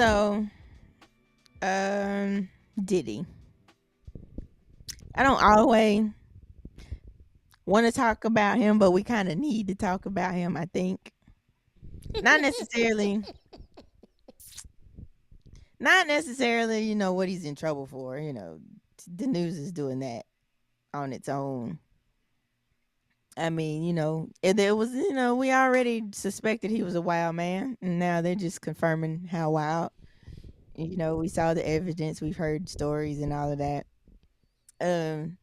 So, Diddy. I don't always want to talk about him, but we kind of need to talk about him, I think. Not necessarily, not necessarily, what he's in trouble for. The news is doing that on its own. I mean, there was, we already suspected he was a wild man, and now they're just confirming how wild. We saw the evidence, we've heard stories and all of that. Um,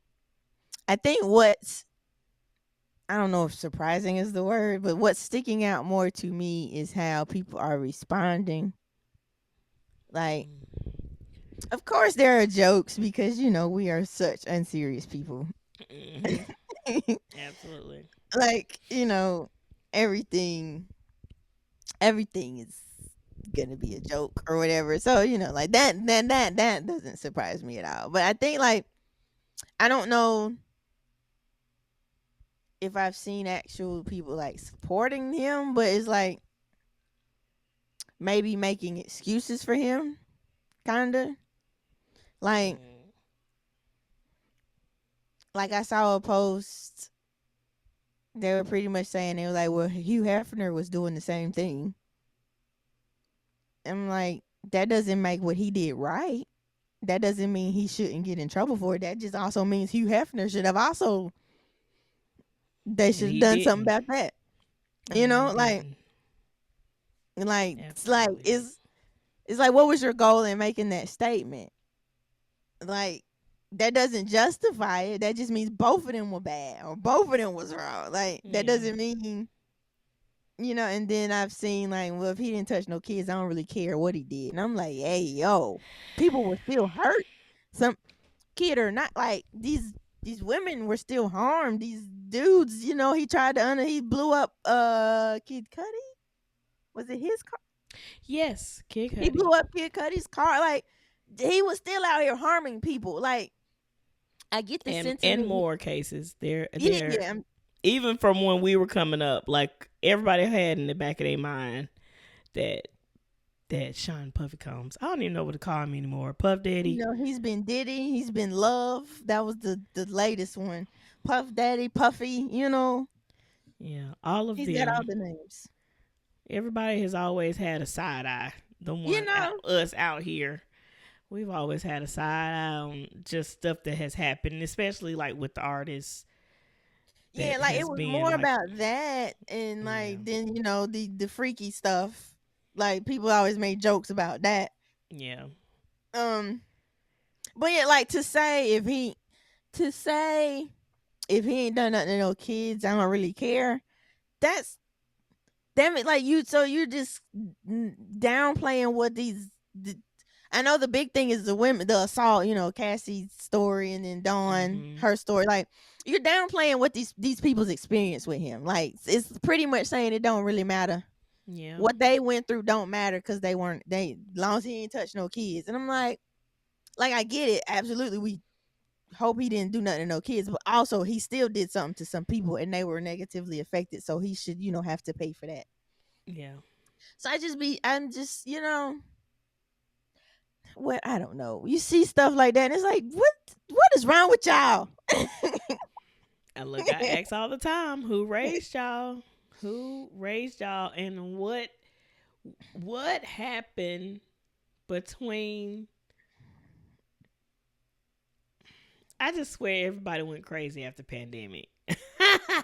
I think I don't know if surprising is the word, but what's sticking out more to me is how people are responding. Like, of course, there are jokes because, we are such unserious people. Hmm. Absolutely. Like, everything, everything is gonna be a joke or whatever. So, like that doesn't surprise me at all. But I think, like, I don't know if I've seen actual people like supporting him, but it's like maybe making excuses for him, kinda. Like Mm. like I saw a post, they were pretty much saying, they were like, well, Hugh Hefner was doing the same thing. I'm like, that doesn't make what he did right. That doesn't mean he shouldn't get in trouble for it. That just also means Hugh Hefner should have also, they And should have he done something didn't. about that. You And he know, like didn't. like it's like Absolutely. it's like, what was your goal in making that statement? Like, that doesn't justify it. That just means both of them were bad or both of them was wrong. Like, that Yeah. doesn't mean, and then I've seen, like, well, if he didn't touch no kids, I don't really care what he did. And I'm like, hey, yo, people were still hurt. Some kid or not, like, these women were still harmed. These dudes, he tried to he blew up Kid Cudi. Was it his car? Yes, Kid He Cudi. blew up Kid Cudi's car. Like, he was still out here harming people. Like, I get the And sentiment. more cases. Yeah, They're yeah. even from when we were coming up, like everybody had in the back of their mind that Sean Puffy Combs. I don't even know what to call him anymore. Puff Daddy. He's been Diddy, he's been Love. That was the latest one. Puff Daddy, Puffy, Yeah, all of he's got all them. the names. Everybody has always had a side eye. The You one out, know, us out here, we've always had a side eye on just stuff that has happened, especially like with the artists yeah, that like it has was been more like, about that and yeah, like then the freaky stuff. Like, people always made jokes about that. yeah, Um, but yeah, like, to say if he ain't done nothing to no kids, I don't really care. That's damn it. Like, you're just downplaying what I know the big thing is the women, the assault, Cassie's story, and then Dawn, mm-hmm, her story. Like, you're downplaying what these people's experience with him. Like, it's pretty much saying it don't really matter. yeah, What they went through don't matter because they long as he ain't touch no kids. And I'm like, I get it. Absolutely. We hope he didn't do nothing to no kids, but also he still did something to some people and they were negatively affected. So he should, have to pay for that. yeah. So I'm just, what, I don't know. You see stuff like that, and it's like, what is wrong with y'all? And look, I ask all the time, who raised y'all? Who raised y'all? And what happened between? I just swear everybody went crazy after pandemic.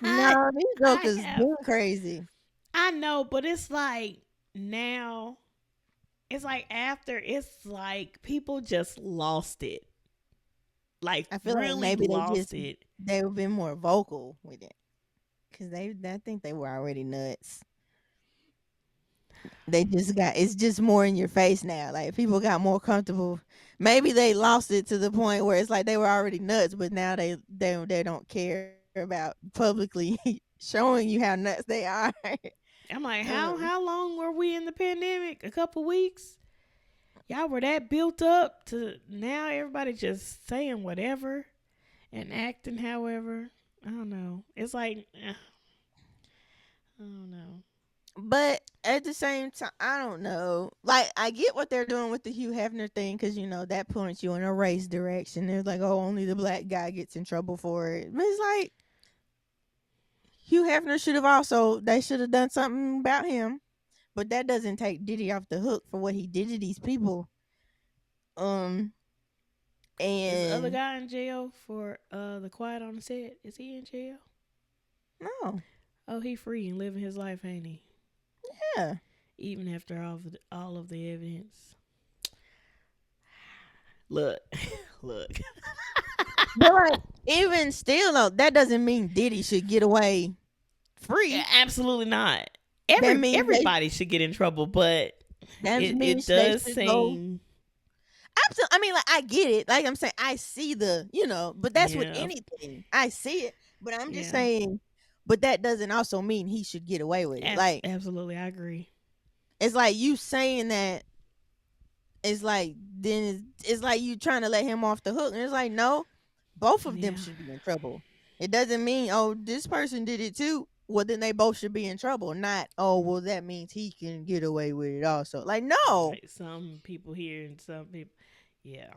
No, these I jokers have. been crazy. I know, but it's like now. It's like after. It's like people just lost it. Like I feel like really maybe lost it. they've been more vocal with it because I think they were already nuts. They just got it's just more in your face now. Like, people got more comfortable. Maybe they lost it to the point where it's like they were already nuts, but now they don't care about publicly showing you how nuts they are. I'm like, how um, how long were we in the pandemic? A couple weeks. Y'all were that built up to now everybody just saying whatever and acting however. I don't know. It's like I don't know. but at the same time, I don't know. Like, I get what they're doing with the Hugh Hefner thing because that points you in a race direction. They're like, oh, only the black guy gets in trouble for it. But it's like Hugh Hefner should have also. They should have done something about him. But that doesn't take Diddy off the hook for what he did to these people. Um, Is the other and guy in jail for the Quiet on the Set? Is he in jail? no, Oh, he free and living his life, ain't he? yeah. Even after all of the evidence. Look, look. But like, even still, though, that doesn't mean Diddy should get away free. Absolutely not. That means they. Everybody should get in trouble, but That it means they does should go. seem, Absolutely. I mean, like, I get it. Like I'm saying, I see but that's with yeah, anything. I see it, but I'm just yeah, saying. But that doesn't also mean he should get away with it. Like, absolutely, I agree. it's like you saying that. It's like then it's like you trying to let him off the hook, and it's like no, both of them Yeah, should be in trouble. It doesn't mean this person did it too. Well, then they both should be in trouble. Not well that means he can get away with it also. Like no, like some people here and some people, yeah.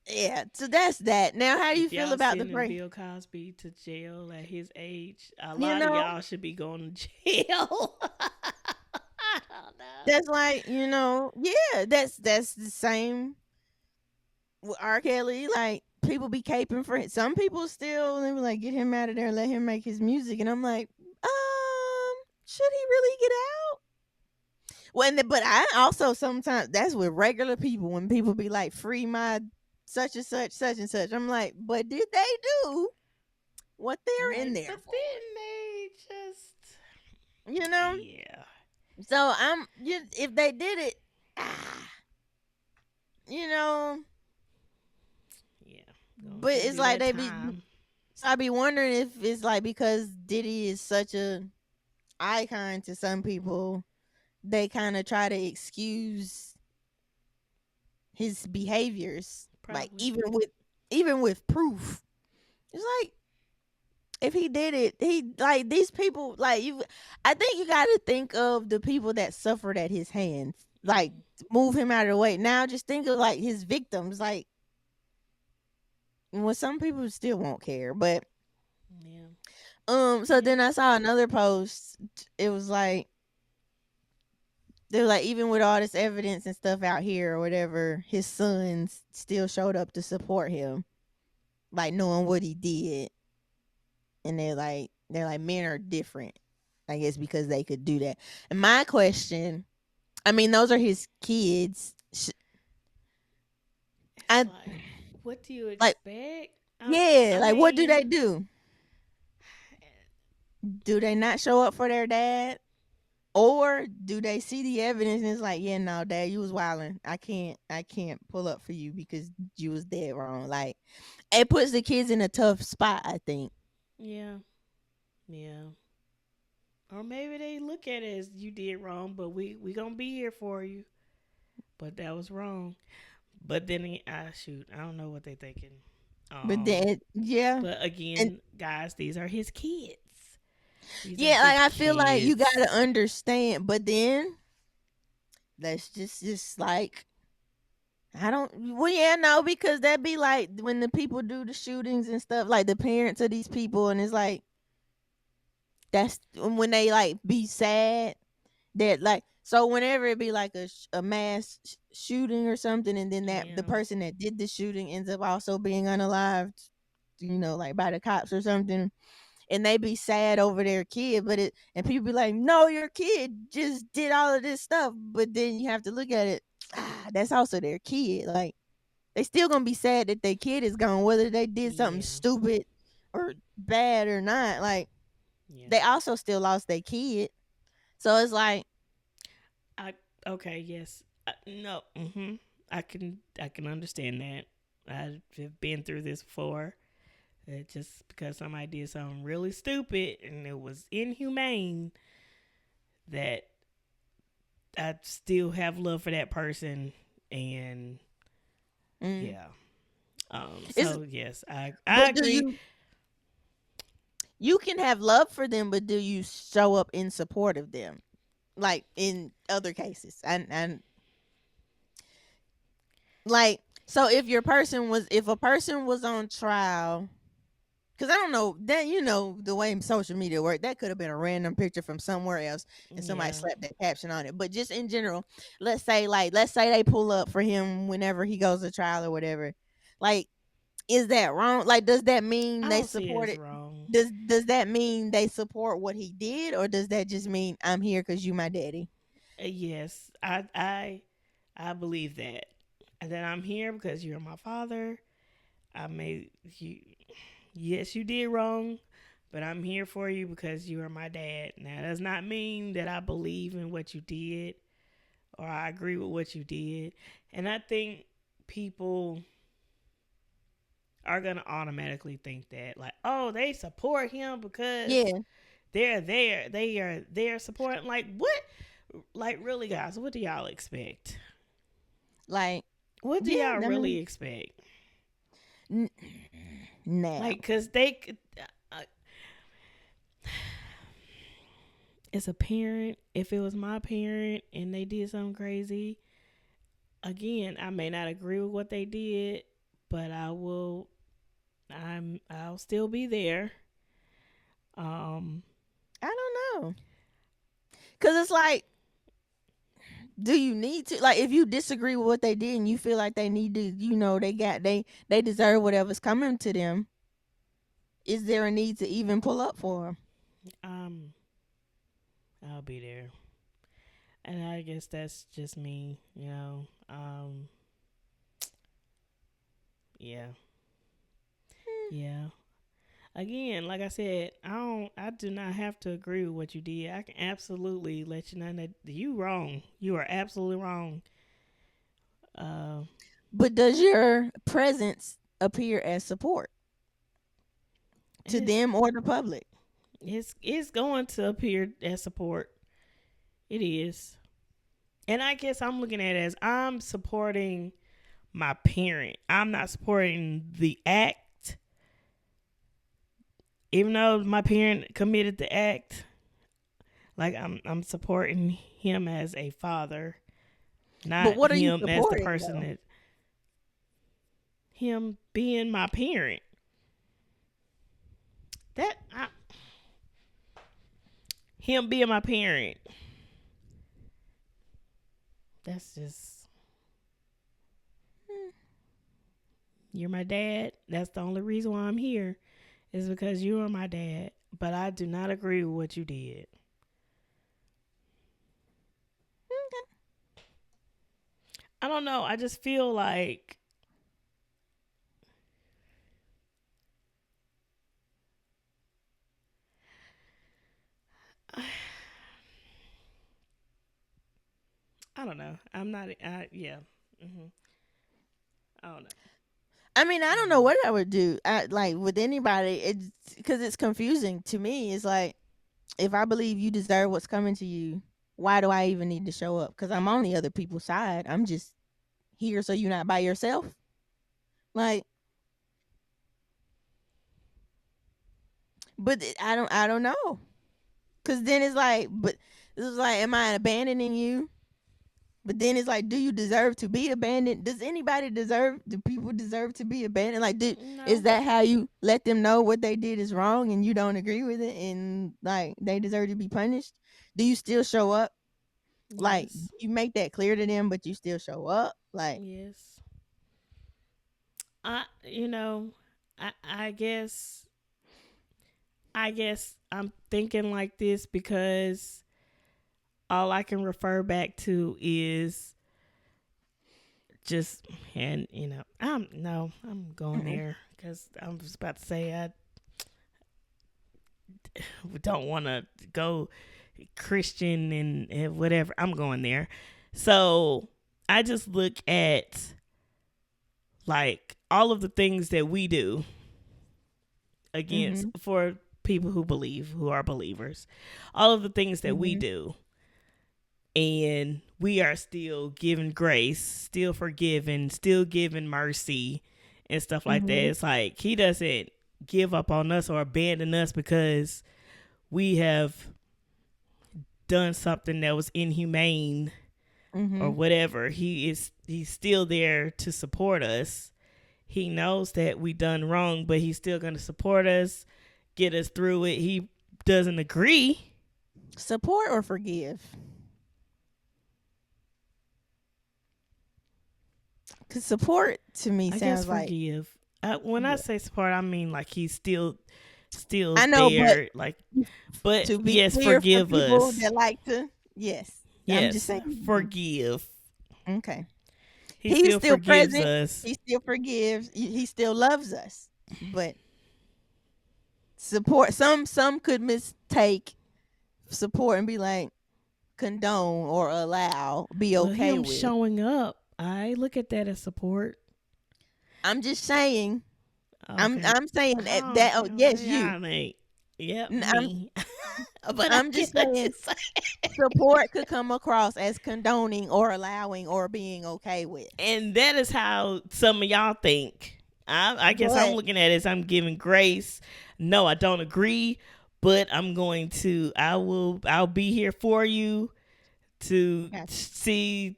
yeah. So that's that. Now, how do you If feel y'all about the sending break? Bill Cosby to jail at his age, a You lot of know, y'all should be going to jail. I don't know. that's like yeah. That's the same with R. Kelly. Like people be caping for it. Some people still they be like get him out of there, let him make his music, and I'm like, should he really get out? But I also sometimes that's with regular people when people be like free my such and such. I'm like, but did they do what they're in Right, there but for? then they just, You know. yeah, So if they did it, ah, you know. yeah, But gonna it's be like that they be. time. So I be wondering if it's like because Diddy is such a icon to some people, they kind of try to excuse his behaviors, like Probably. even with proof. It's like if he did it, he like these people like you. I think you got to think of the people that suffered at his hands. Like Mm, move him out of the way. Now just think of like his victims. Like well, some people still won't care, but yeah, so yeah. then I saw another post. It was like they were like, even with all this evidence and stuff out here or whatever, his sons still showed up to support him, like knowing what he did. And they're like men are different, I guess, because they could do that. And my question, I mean, those are his kids. It's I like, what do you like, expect? yeah, I like what do they mean, do? Do they not show up for their dad? Or do they see the evidence and it's like, yeah, no, dad, you was wilding. I can't pull up for you because you was dead wrong. Like it puts the kids in a tough spot, I think. yeah, yeah. Or maybe they look at it as you did wrong, but we gonna be here for you. But that was wrong. But then shoot, I don't know what they thinking. But Um, then yeah. but And again, guys, these are his kids. These are yeah, like his I feel like you kids. gotta understand, but then that's just like I don't well yeah, no, because that'd be like when the people do the shootings and stuff, like the parents of these people and it's like that's when they like be sad that like so whenever it be like a mass shooting or something and then that the Yeah, person that did the shooting ends up also being unalived, like by the cops or something, and they be sad over their kid, but it and people be like, no, your kid just did all of this stuff, but then you have to look at it, that's also their kid. Like they still gonna be sad that their kid is gone, whether they did something yeah, stupid or bad or not. Like yeah. they also still lost their kid, so it's like I okay. Yes. No. I can understand that. I've been through this before. Just because somebody did something really stupid and it was inhumane, that I still have love for that person, and mm. yeah. It's So yes, I but do agree. you You can have love for them, but do you show up in support of them? Like in other cases, and like, so if a person was on trial, because I don't know that, the way social media work, that could have been a random picture from somewhere else and somebody Yeah. slapped that caption on it. But just in general, let's say they pull up for him whenever he goes to trial or whatever. Like, is that wrong? Like, does that mean I they don't see it support as it? wrong. Does that mean they support what he did, or does that just mean I'm here because you my daddy? Yes, I believe that. And that I'm here because you're my father. I made you. Yes, you did wrong, but I'm here for you because you are my dad. Now, that does not mean that I believe in what you did or I agree with what you did. And I think people are gonna automatically think that, like, oh, they support him because Yeah, they're there. They are there supporting. Like, what? Like, really, guys, what do y'all expect? like, What do yeah. y'all I really mean, expect? n- now, Like, cause they could. Uh, as a parent, if it was my parent and they did something crazy, again, I may not agree with what they did, but I will. I'll still be there. Um, I don't know, because it's like, do you need to, like, if you disagree with what they did and you feel like they need to, they deserve whatever's coming to them, is there a need to even pull up for them? um, I'll be there, and I guess that's just me. Yeah, yeah. Again, like I said, I do not have to agree with what you did. I can absolutely let you know that you wrong. You are absolutely wrong. Uh, But does your presence appear as support to it's them or the public? it's going to appear as support. It is, and I guess I'm looking at it as I'm supporting my parent. I'm not supporting the act, even though my parent committed the act. Like, I'm supporting him as a father, But not what are you him as the supporting person though? that him being my parent. That I, him being my parent. That's just you're my dad. That's the only reason why I'm here is because you are my dad. But I do not agree with what you did. I don't know. I just feel like I don't know. I'm not. Yeah. hmm I don't know. I mean, I I don't don't know know. what I would do. Like with anybody, it's because it's confusing to me. It's like, if I believe you deserve what's coming to you, why do I even need to show up? Because I'm on the other people's side. I'm just here so you're not by yourself. Like, but I don't know. Because then it's like, but it's like, am I abandoning you? But then it's like, do you deserve to be abandoned? Does anybody deserve? Do people deserve to be abandoned? Like, is No. that how you let them know what they did is wrong and you don't agree with it and like they deserve to be punished? Do you still show up? Like, Yes. you make that clear to them, but you still show up? Like, Yes. I. You know. I guess. I guess I'm thinking like this because all I can refer back to is just, and I'm going mm-mm, there because I was about to say I don't want to go Christian and whatever. I'm going there. So I just look at like all of the things that we do against mm-hmm, for people who are believers, all of the things that we mm-hmm, do, and we are still giving grace, still forgiving, still giving mercy and stuff like that. mm-hmm. It's like he doesn't. give up on us or abandon us because we have done something that was inhumane or Mhm. whatever. He's still there to support us. He knows that we done wrong, but he's still going to support us, get us through it. He doesn't agree. Support or forgive? Cuz support to me I guess sounds like, forgive. When I yeah. say support, I mean like he's still I know, but there. Like, but to be yes, clear for forgive people us. that like to, yes. I'm just Yes, saying. forgive. Okay. He He's still still forgives present. us. He still forgives. He still loves us. But support, some could mistake support and be like condone or allow, be Well, okay him with. showing up, I look at that as support. I'm just saying. Okay. I'm saying Oh, that oh, yes, you. yeah, mate. Yep, N- I'm me. But I I'm get just what saying you're saying. support could come across as condoning or allowing or being okay with. And that is how some of y'all think. I guess I'm But looking at it as I'm giving grace. No, I don't agree, but I'll be here for you to gotcha. see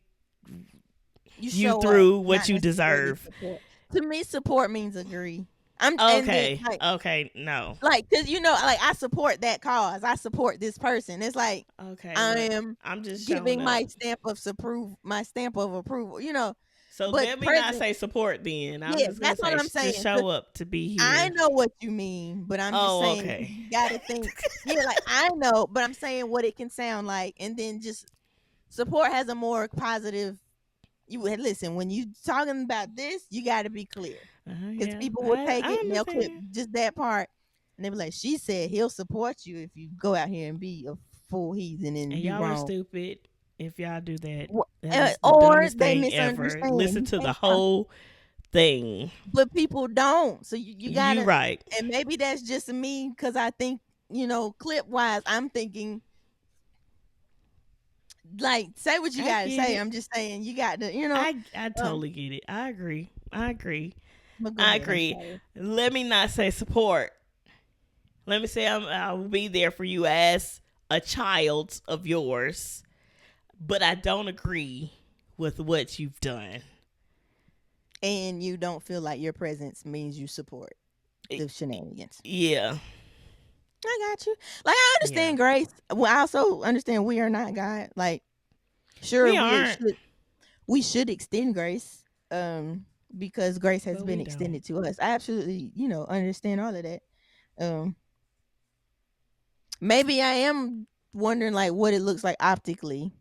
You you show up, through what not you necessarily deserve. support. To me, support means agree. I'm and then Okay. Okay. No. cause like I support that cause. I support this person. It's like Okay. I Well, am I'm just showing giving up. my stamp of approval. So But let me not present, say support then. I'm yeah, just gonna that's what say I'm just saying. show up to be I here. know what you mean, but I'm just Oh, saying okay. you gotta think. Yeah, like I know, but I'm saying what it can sound like, and then just support has a more positive. Listen when you talking about this, you got to be clear because Yeah, people will take I it and they'll clip understand. just that part, and they be like, "She said he'll support you if you go out here and be a full heathen and And be y'all are wrong." stupid if y'all do that. That is the Or dumbest they thing ever. misunderstand. Listen You to the can't talk. whole thing. But people don't. So you You gotta, right. and maybe that's just me because I think, clip wise, I'm thinking like say what you I gotta get say. it. I'm just saying you got to, I um. totally get it. I agree. I agree. But go I ahead. I'm agree. sorry. Let me not say support. Let me say I will be there for you as a child of yours, but I don't agree with what you've done. And you don't feel like your presence means you support Y- the shenanigans. Yeah, I got you. Like I yeah. understand grace. Well, I also understand we are not God. Like sure We aren't, we should extend grace. Because grace has but been we don't. extended to us. I absolutely, understand all of that. Um Maybe I am wondering like what it looks like optically.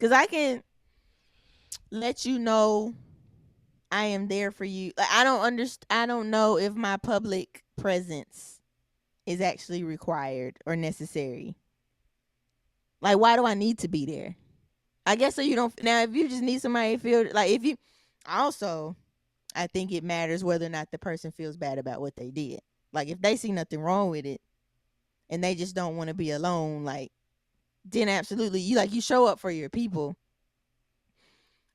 Cause I can let you know I am there for you. Like I don't know if my public presence is actually required or necessary. Like why do I need to be there? I guess so you don't now if you just need somebody to feel like if you also I think it matters whether or not the person feels bad about what they did. Like if they see nothing wrong with it and they just don't want to be alone, like then absolutely you show up for your people.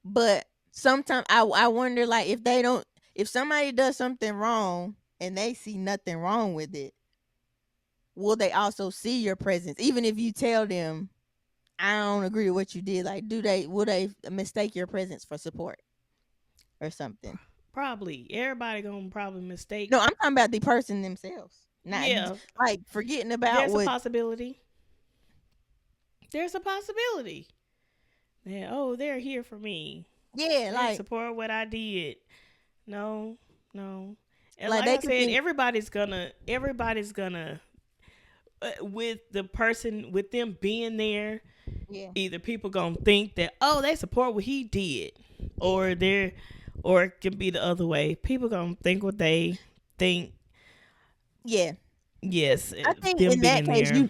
But sometimes I wonder like if somebody does something wrong and they see nothing wrong with it, will they also see your presence even if you tell them I don't agree with what you did? Like will they mistake your presence for support or something? Probably everybody gonna probably No, mistake. I'm talking about the person themselves. Not Yeah, like forgetting about there's a what. possibility. There's a possibility. Yeah. Oh, they're here for me. Yeah, They support what I did. No, no. And like like they I could said, think. everybody's gonna with the person with them being there. Yeah, Either people gonna think that oh they support what he did, or or it can be the other way. People gonna think what they think. yeah. Yes, I think them being there.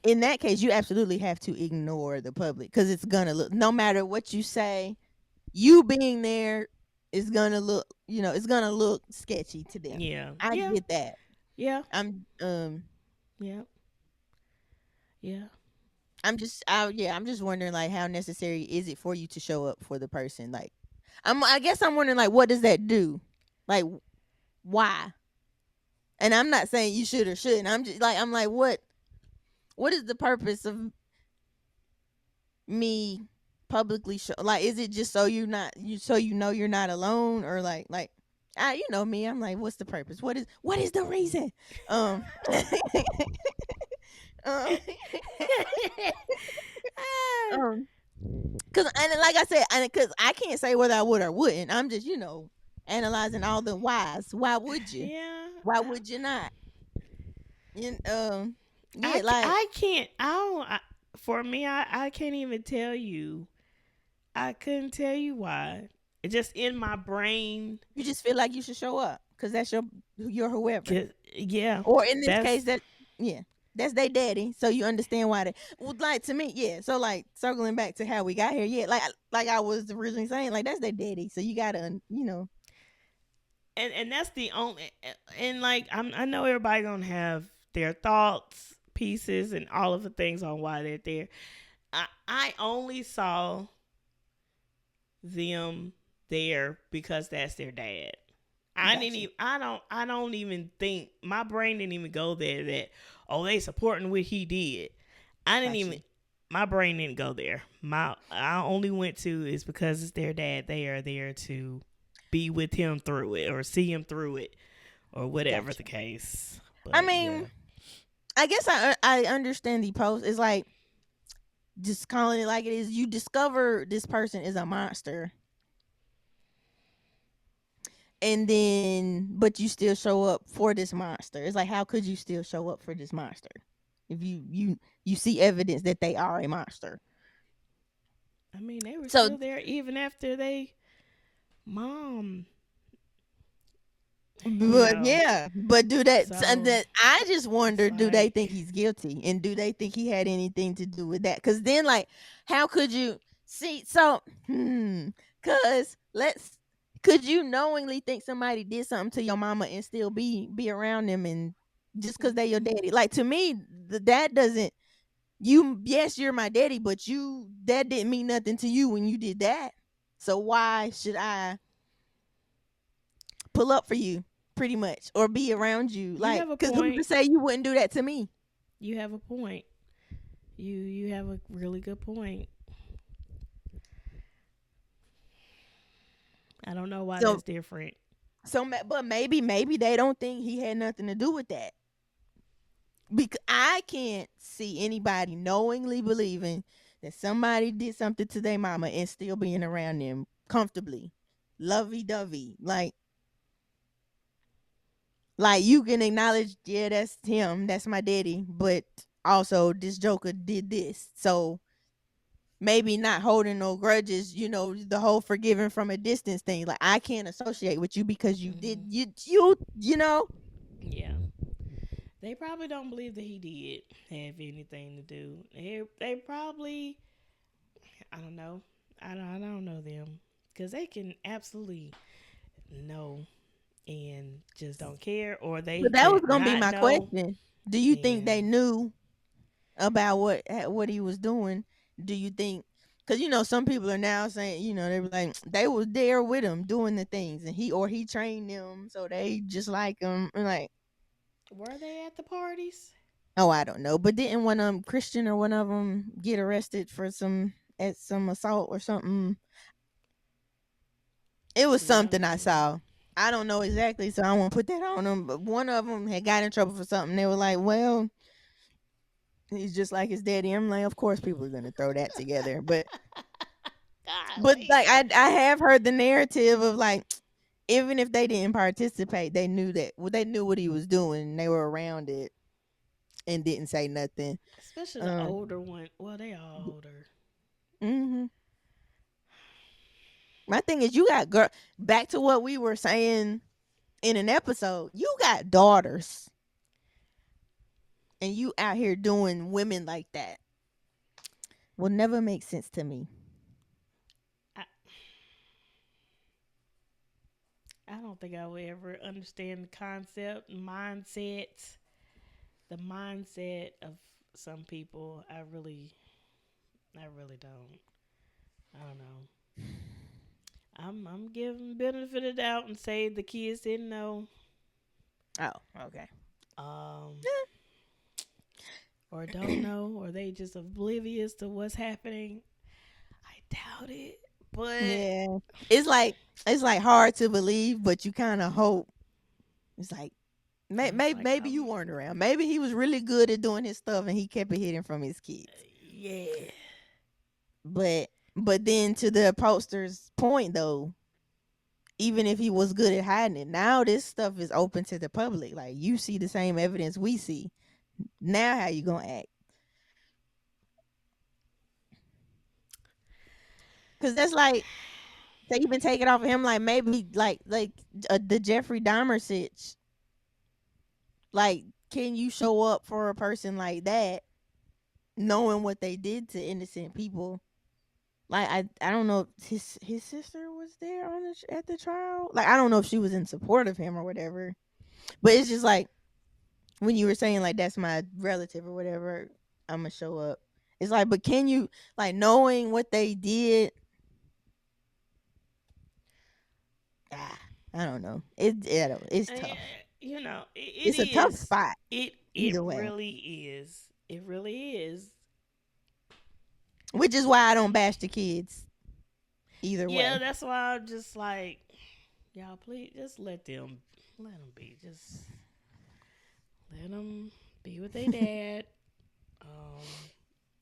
in that case you absolutely have to ignore the public because it's gonna look no matter what you say, you being there is gonna look it's gonna look sketchy to them. Yeah, I yeah, get that. yeah, I'm yeah, yeah. I'm just wondering like how necessary is it for you to show up for the person? Like I guess I'm wondering like what does that do? Like why? And I'm not saying you should or shouldn't. I'm like, what is the purpose of me publicly show, like, is it just so you're not you so you know you're not alone, or like you know me, I'm like, what's the purpose, what is the reason, um um um because, and like I said, and because I can't say whether I would or wouldn't, I'm just, analyzing all the whys. Why would you, Yeah, why would you not, you I, yeah, like, I can't. I don't. For me, I can't even tell you. I couldn't tell you why. It just in my brain. you just feel like you should show up because that's your whoever. Yeah, Or in this case, that's. that, yeah, that's their daddy. So you understand why they, well, like, to me, yeah. So, like, circling back to how we got here, yeah, like I was originally saying, like, that's their daddy. So you gotta, And that's the only. And like I know everybody gonna have their thoughts, pieces, and all of the things on why they're there. I only saw them there because that's their dad. I didn't gotcha, even I don't even think my brain didn't even go there that oh they supporting what he did. I didn't even gotcha, my brain didn't go there. My I only went to is because it's their dad. They are there to be with him through it or see him through it or whatever the gotcha. case. I But yeah. mean, I guess I understand the post. It's like just calling it like it is. You discover this person is a monster, and then but you still show up for this monster. It's like, how could you still show up for this monster if you see evidence that they are a monster? I mean they were So, still there even after they mom, you but know. yeah, but do that, and So that I just it's wonder, do they like think he's guilty, and do they think he had anything to do with that? Because then, like, how could you see? So, because let's, could you knowingly think somebody did something to your mama and still be around them, and just because they your mm-mm. daddy? Like, to me, that doesn't. You, yes, you're my daddy, but that didn't mean nothing to you when you did that. So why should I pull up for you, pretty much, or be around you? You Like, have a because who's to point. say you wouldn't do that to me? You have a point. You have a really good point. I don't know why So, that's different. but maybe they don't think he had nothing to do with that. Because I can't see anybody knowingly believing that somebody did something to their mama and still being around them comfortably, lovey dovey. Like, you can acknowledge, yeah, that's him, that's my daddy, but also this joker did this. So maybe not holding no grudges, the whole forgiving from a distance thing. Like, I can't associate with you because you did, Hmm. you know. Yeah, they probably don't believe that he did have anything to do. They probably I don't know. I don't know them because they can absolutely know and just don't care, or they But that was could gonna be not my know question. Do you think they and knew about what he was doing? Do you think? Because some people are now saying, they were like, they was there with him doing the things, and he trained them, so they just like him. And like, were they at the parties? oh, I don't know. But didn't one of them, Christian or one of them, get arrested for some assault or something? It was Yeah, something I saw. I don't know exactly, so I won't put that on them. But one of them had got in trouble for something. They were like, "Well, he's just like his daddy." I'm like, of course, people are gonna throw that together. But golly. like, I have heard the narrative of, like, even if they didn't participate, they knew that. Well, they knew what he was doing. And they were around it and didn't say nothing. Especially the Um. older one. Well, they all older. Hmm. My thing is, you got girl. Back to what we were saying in an episode. You got daughters, and you out here doing women like that. Will never make sense to me. I, I don't think I will ever understand the concept, the mindset of some people. I really don't. I don't know. I'm giving benefit of the doubt and say the kids didn't know. Oh, okay. Um, or don't know, or they just oblivious to what's happening. I doubt it, but Yeah. It's like it's like hard to believe, but you kind of hope. It's like it's like maybe you weren't around. Maybe he was really good at doing his stuff and he kept it hidden from his kids. yeah, But then to the poster's point though, even if he was good at hiding it, now this stuff is open to the public. Like you see the same evidence we see. Now how you gonna act? Because that's like they even take it off of him. Like maybe the Jeffrey Dahmer sitch. Like, can you show up for a person like that, knowing what they did to innocent people? Like I don't know if his sister was there on at the trial. Like I don't know if she was in support of him or whatever. But it's just like when you were saying like that's my relative or whatever, I'm gonna show up. It's like, but can you like knowing what they did? Ah, I don't know. It's yeah, tough. you know, it It's a tough is. spot It either way. really is. It really is. Which is why I don't bash the kids either Yeah, way. that's why I'm just like, y'all, please just let them be. Just let them be with their dad.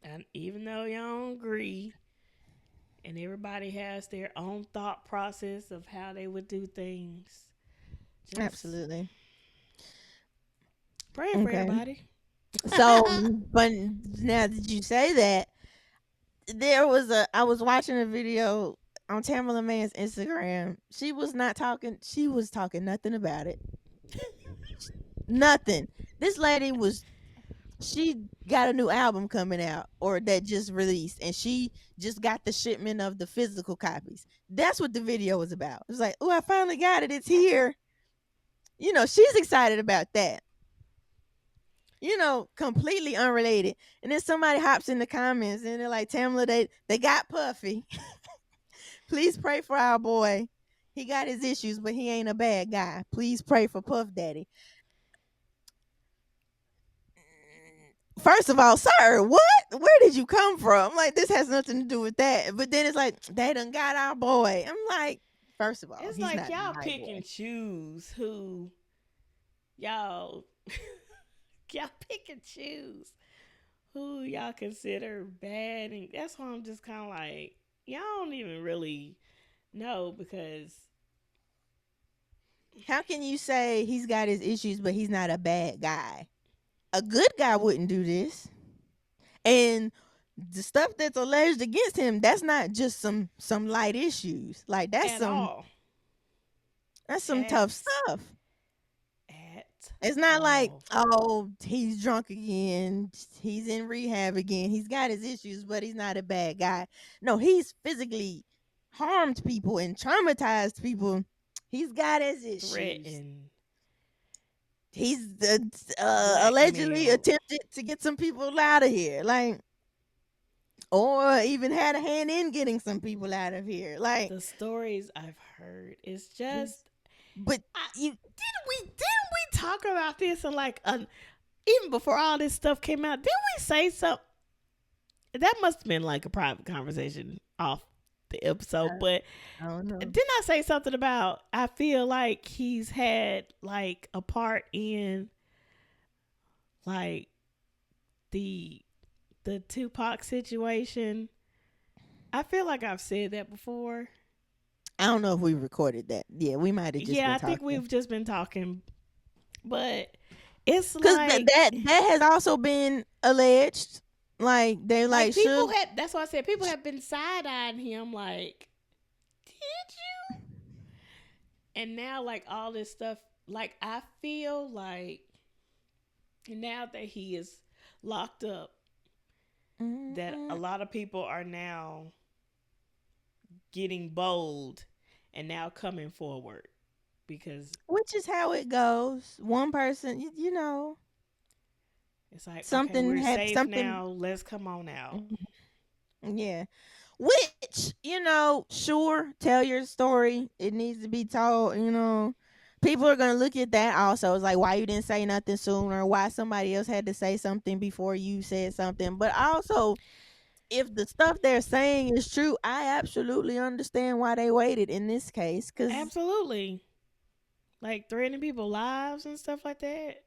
And even though y'all don't agree, and everybody has their own thought process of how they would do things, just Absolutely. pray for Okay. everybody. So, but now that you say that, I was watching a video on Tamala Mann's Instagram. She was talking nothing about it. Nothing. This lady was she got a new album coming out or that just released and she just got the shipment of the physical copies. That's what the video was about. It was like, oh, I finally got it. It's here. She's excited about that. Completely unrelated. And then somebody hops in the comments and they're like, Tamla, they got Puffy. Please pray for our boy. He got his issues, but he ain't a bad guy. Please pray for Puff Daddy. First of all, sir, what? Where did you come from? Like, this has nothing to do with that. But then it's like, they done got our boy. I'm like, first of all, It's he's like not y'all my pick boy. and choose who y'all y'all pick and choose who y'all consider bad, and that's why I'm just kind of like y'all don't even really know because How can you say he's got his issues, but he's not a bad guy? A good guy wouldn't do this. And the stuff that's alleged against him, that's not just some light issues. Like at all, that's some tough at stuff. at It's not like, all. oh, he's drunk again, he's in rehab again. He's got his issues, but he's not a bad guy. No, he's physically harmed people and traumatized people. He's got his issues. Threaten He's allegedly blackmail. attempted to get some people out of here. Like, or even had a hand in getting some people out of here. Like, The stories I've heard is just but I, you didn't we talk about this and like even before all this stuff came out, didn't we say something? That must have been like a private conversation off the episode, but I don't know. didn't I say something about I feel like he's had like a part in like the the Tupac situation? I feel like I've said that before. I don't know if we recorded that. Yeah, we might have just Yeah, been I think talking. we've just been talking, but it's Cause like that has also been alleged. Like they like people Suge. had that's why I said people have been side eyeing him like, did you? And now like all this stuff, like I feel like now that he is locked up, that a Mhm. lot of people are now getting bold and now coming forward because Which is how it goes. One person, it's like, okay, we're safe something. now. Let's come on out. Mhm. Yeah. Which, sure, tell your story. It needs to be told. people are gonna look at that also. It's like why you didn't say nothing sooner, why somebody else had to say something before you said something. But also, if the stuff they're saying is true, I absolutely understand why they waited in this case. Cause Absolutely. Like threatening people lives and stuff like that.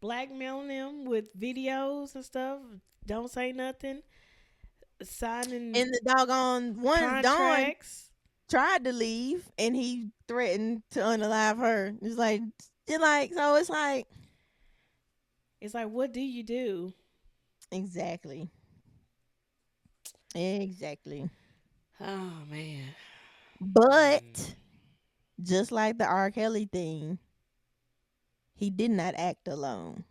Blackmailing them with videos and stuff. Don't say nothing. Signing in the doggone one, Dawn contracts. tried to leave and he threatened to unalive her. It's like so. It's like It's like, what do you do? exactly, exactly. Oh man. Mm. But just like the R. Kelly thing, he did not act alone.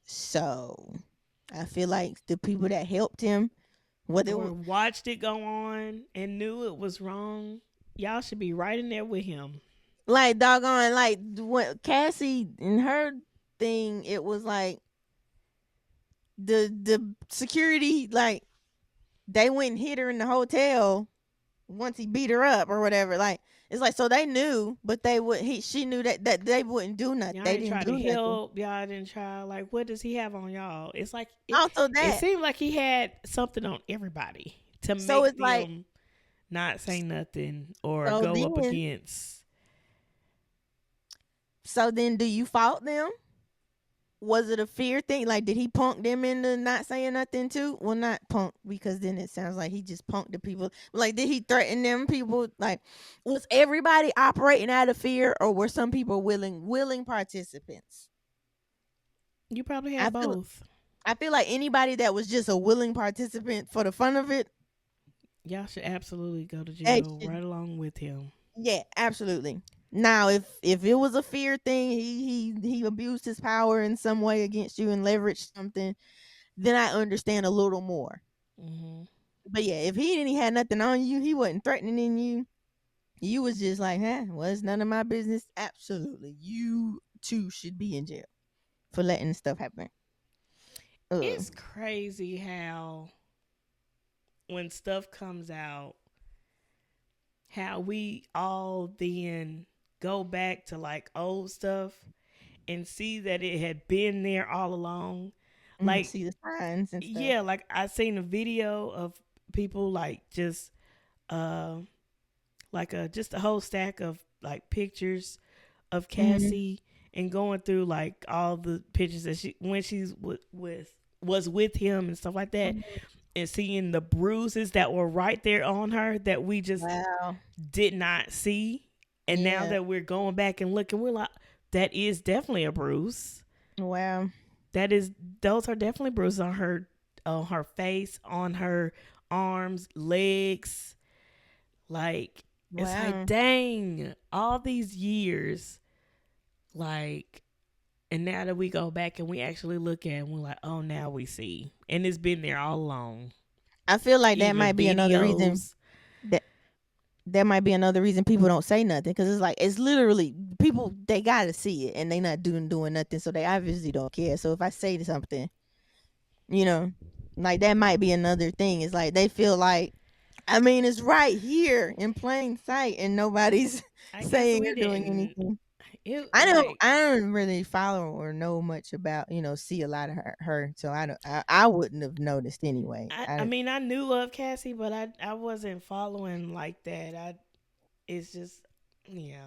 So I feel like the people that helped him, whether it Or was watched it go on and knew it was wrong. Y'all should be right in there with him. like doggone, like when Cassie and her thing, it was like the security, like they went and hit her in the hotel once he beat her up or whatever. Like it's like so they knew, but they would she knew that they wouldn't do nothing. Y'all They ain't didn't try to do nothing. help. Y'all didn't try. Like, what does he have on y'all? It's like Also it that. seemed like he had something on everybody to So make it's like them not say nothing or so go up then against. so then do you fault them? Was it a fear thing? Like, did he punk them into not saying nothing too? Well, not punk because then it sounds like he just punked the people. Like, did he threaten them people? Like, was everybody operating out of fear, or were some people willing participants? You probably I had feel both. I feel like anybody that was just a willing participant for the fun of it, Y'all should absolutely go to they jail should. right along with him. Yeah, absolutely. Now, if it was a fear thing, he abused his power in some way against you and leveraged something, then I understand a little more. Hmm. But yeah, if he didn't had nothing on you, he wasn't threatening you. You was just like, huh, well, it's none of my business. Absolutely. You too should be in jail for letting stuff happen. Ugh. It's crazy how when stuff comes out, how we all then go back to like old stuff and see that it had been there all along. Like, See the signs and stuff. yeah, like I seen a video of people like just uh like a just a whole stack of like pictures of Hmm. Cassie and going through like all the pictures that she when she's with was with him and stuff like that, and seeing the bruises that were right there on her that we just Wow. did not see. And now Yeah. that we're going back and looking, we're like, that is definitely a bruise. Wow. That is, those are definitely bruises on her face, on her arms, legs. Like, it's like, Wow. dang, all these years, like, and now that we go back and we actually look at it, we're like, oh, now we see. And it's been there all along. I feel like that Even might be another reason videos. that that might be another reason people don't say nothing because it's like it's literally people they gotta see it and they not doing nothing, so they obviously don't care. So if I say something, you know, like that might be another thing. It's like they feel like I mean it's right here in plain sight and nobody's I guess saying we or doing didn't. anything. It I don't like I don't really follow or know much about see a lot of her, so I wouldn't have noticed anyway. I mean I knew of Cassie, but I wasn't following like that. I it's just yeah.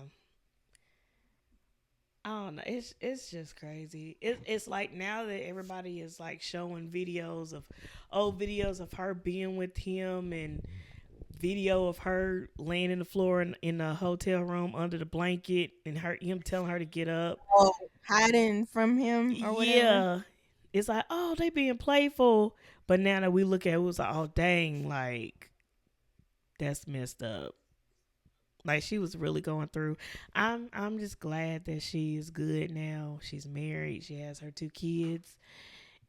I don't know. It's just crazy. It's like now that everybody is like showing videos of old videos of her being with him and video of her laying in the floor in a hotel room under the blanket and him telling her to get up. oh, hiding from him or whatever. Yeah. It's like, oh, they being playful. But now that we look at it, it was like, oh dang, like that's messed up. Like she was really going through. I'm just glad that she is good now. She's married. She has her two kids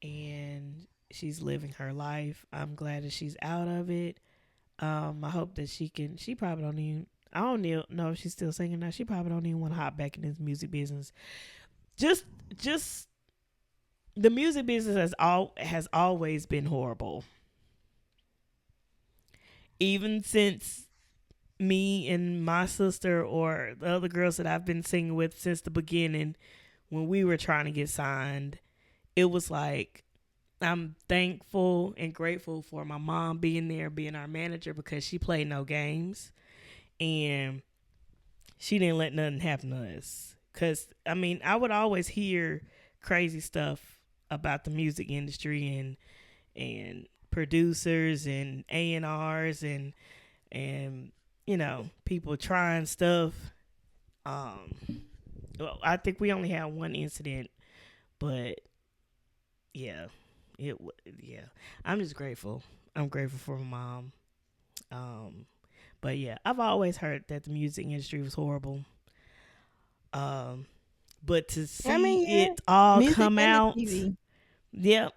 and she's living her life. I'm glad that she's out of it. I hope that she can. She probably don't even. I don't even know if she's still singing now. She probably don't even want to hop back in this music business. Just, just the music business has always been horrible. Even since me and my sister or the other girls that I've been singing with since the beginning, when we were trying to get signed, it was like I'm thankful and grateful for my mom being there, being our manager, because she played no games and she didn't let nothing happen to us. Because, I mean, I would always hear crazy stuff about the music industry and producers and A&Rs and people trying stuff. Um, well, I think we only had one incident, but yeah, yeah. I'm just grateful. I'm grateful for my mom. Um, but yeah, I've always heard that the music industry was horrible. Um, but to I see mean, yeah, it all music come and the out, TV, yep,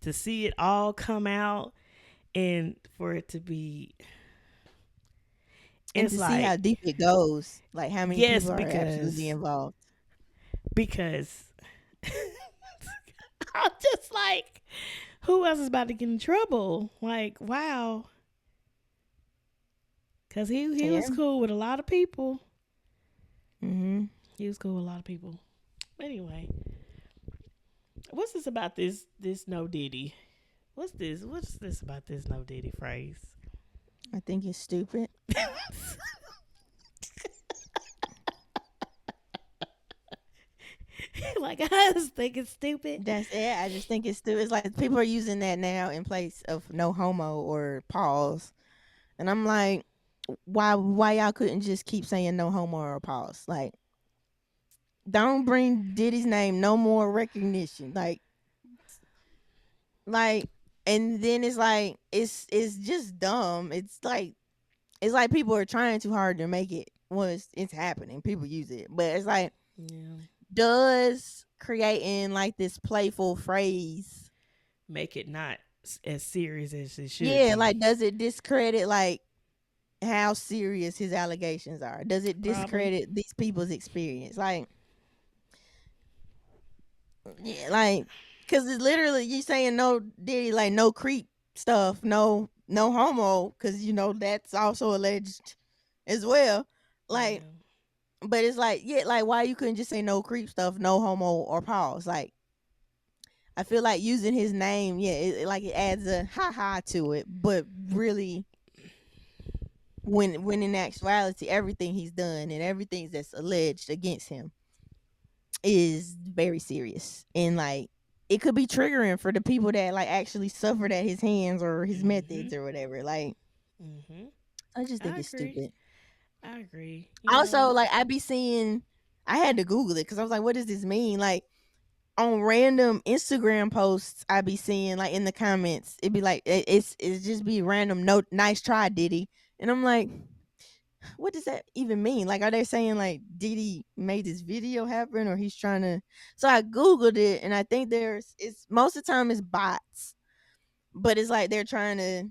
to see it all come out and for it to be, and it's to see how like, deep it goes, like how many yes, people are absolutely because involved. because I'm just like, who else is about to get in trouble? Like, wow, because he Yeah. was cool with a lot of people. Hmm. He was cool with a lot of people. Anyway, what's this about this no Diddy? What's this? What's this about this no Diddy phrase? I think it's stupid. Like, I just think it's stupid. That's it. I just think it's stupid. It's like people are using that now in place of no homo or pause, and I'm like, why y'all couldn't just keep saying no homo or pause? Like, don't bring Diddy's name no more recognition. Like, and then it's like it's just dumb. It's like people are trying too hard to make it. Well, it's happening. People use it, but it's like, Yeah, does creating like this playful phrase, make it not as serious as it should yeah, be. like does it discredit like how serious his allegations are? Does it Probably. discredit these people's experience? Like, yeah, like, because it's literally you saying no Diddy, like no creep stuff, no homo, because that's also alleged as well. Like, Yeah. but it's like, yeah, like why you couldn't just say no creep stuff, no homo or pause? Like, I feel like using his name, yeah, like it adds a ha ha to it, but really, when in actuality, everything he's done and everything that's alleged against him is very serious, and like it could be triggering for the people that like actually suffered at his hands or his Mhm. methods or whatever. Like, Mhm. I just think I it's agree. stupid. I agree. Also, like I be seeing, I had to Google it because I was like, what does this mean? Like on random Instagram posts, I be seeing like in the comments, it'd be like it's just be random. No, nice try, Diddy, and I'm like, what does that even mean? Like, are they saying like Diddy made this video happen, or he's trying to? So I googled it, and I think it's most of the time it's bots, but it's like they're trying to.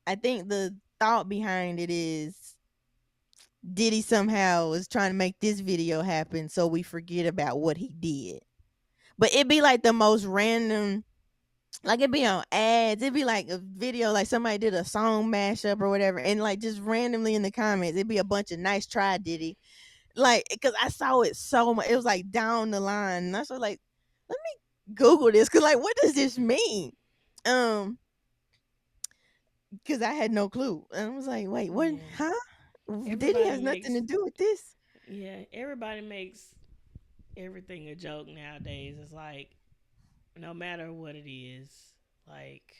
I think the thought behind it is Diddy somehow is trying to make this video happen, so we forget about what he did. But it'd be like the most random. Like it'd be on ads. It'd be like a video, like somebody did a song mashup or whatever, and like just randomly in the comments, it'd be a bunch of nice try, Diddy. Like, because I saw it so much, it was like down the line, and I was like, let me Google this, because like, what does this mean? Um, because I had no clue, and I was like, wait, what? Yeah. Huh? Diddy Everybody has nothing to makes do with this. everybody makes everything a joke nowadays. It's like no matter what it is, like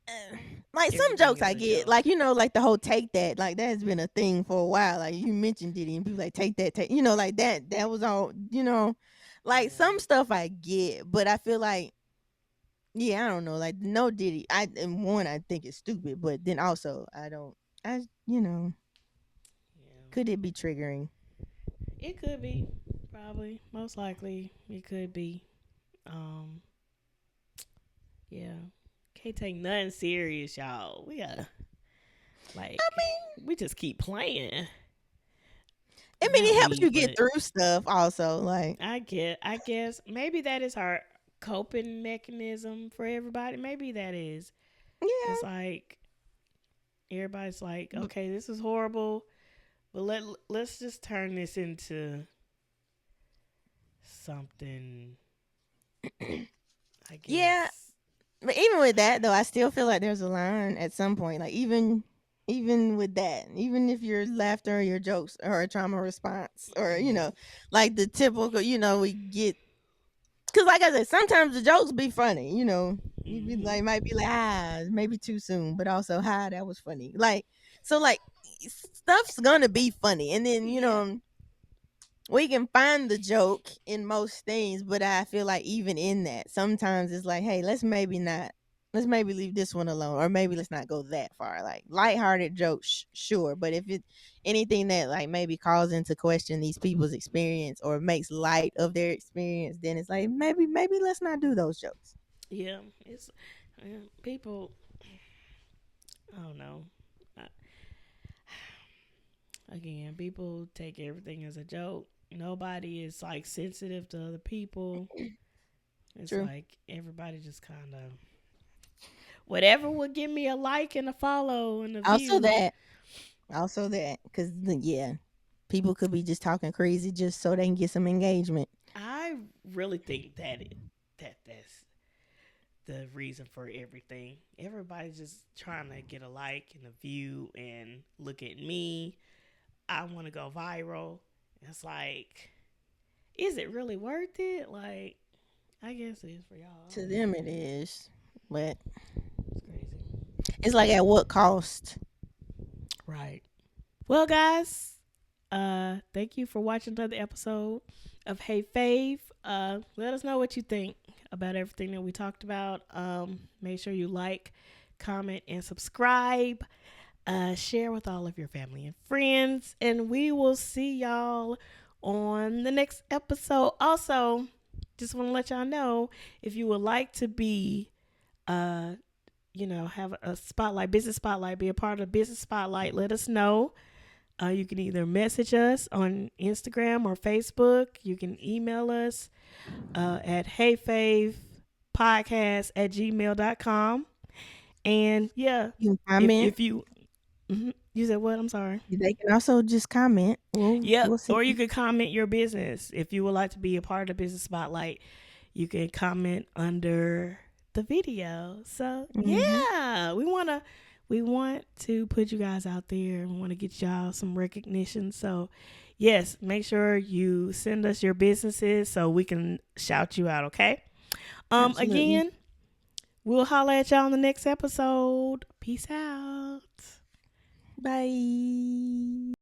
Uh, like some everything jokes is I a get, joke. like like the whole take that, like that has been a thing for a while. Like you mentioned Diddy, and people like take that, like that. That was all, like Yeah. some stuff I get, but I feel like, yeah, I don't know, like no Diddy. And one, I think it's stupid, but then also I don't, I Yeah. could it be triggering? It could be. Probably. Most likely it could be. Um yeah. Can't take nothing serious, y'all. We gotta I like mean, we just keep playing. it Not helps we, you get but through stuff. Also, like, I guess maybe that is our coping mechanism for everybody. Maybe that is. It's yeah, like Everybody's like, okay, this is horrible, but let's just turn this into something, I Yeah, guess. but even with that though, I still feel like there's a line at some point. Like even with that, even if your laughter or your jokes or a trauma response or Yeah. like the typical, we get because like I said, sometimes the jokes be funny. You be Hmm. like might be like maybe too soon, but also that was funny. Like so like stuff's gonna be funny, and then Yeah. we can find the joke in most things, but I feel like even in that, sometimes it's like, hey, let's maybe leave this one alone, or maybe let's not go that far. Like lighthearted jokes, sure, but if it anything that like maybe calls into question these people's experience or makes light of their experience, then it's like maybe let's not do those jokes. Yeah. It's people. I don't know. I, Again, people take everything as a joke. Nobody is like sensitive to other people. It's True. like everybody just kind of whatever would give me a like and a follow and a Also view. that, because yeah, people could be just talking crazy just so they can get some engagement. I really think that's the reason for everything. Everybody's just trying to get a like and a view and look at me. I want to go viral. It's like, is it really worth it? Like, I guess it is for y'all. I To don't know. them, it is, but It's crazy. it's like at what cost? Right. Well, guys, thank you for watching another episode of Hey Fave. Let us know what you think about everything that we talked about. Make sure you like, comment, and subscribe. Share with all of your family and friends, and we will see y'all on the next episode. Also, just want to let y'all know if you would like to be, uh, have a spotlight, business spotlight, be a part of business spotlight. Let us know. You can either message us on Instagram or Facebook. You can email us at heyfavepodcast@gmail.com. And yeah, You can if comment. if you you said what? I'm sorry. They can also just comment. Yep. We'll see. Or you could comment your business. If you would like to be a part of Business Spotlight, you can comment under the video. So Hmm. yeah, we want to put you guys out there. We want to get y'all some recognition. So yes, make sure you send us your businesses so we can shout you out, okay? Absolutely. Again, we'll holler at y'all in the next episode. Peace out. Bye.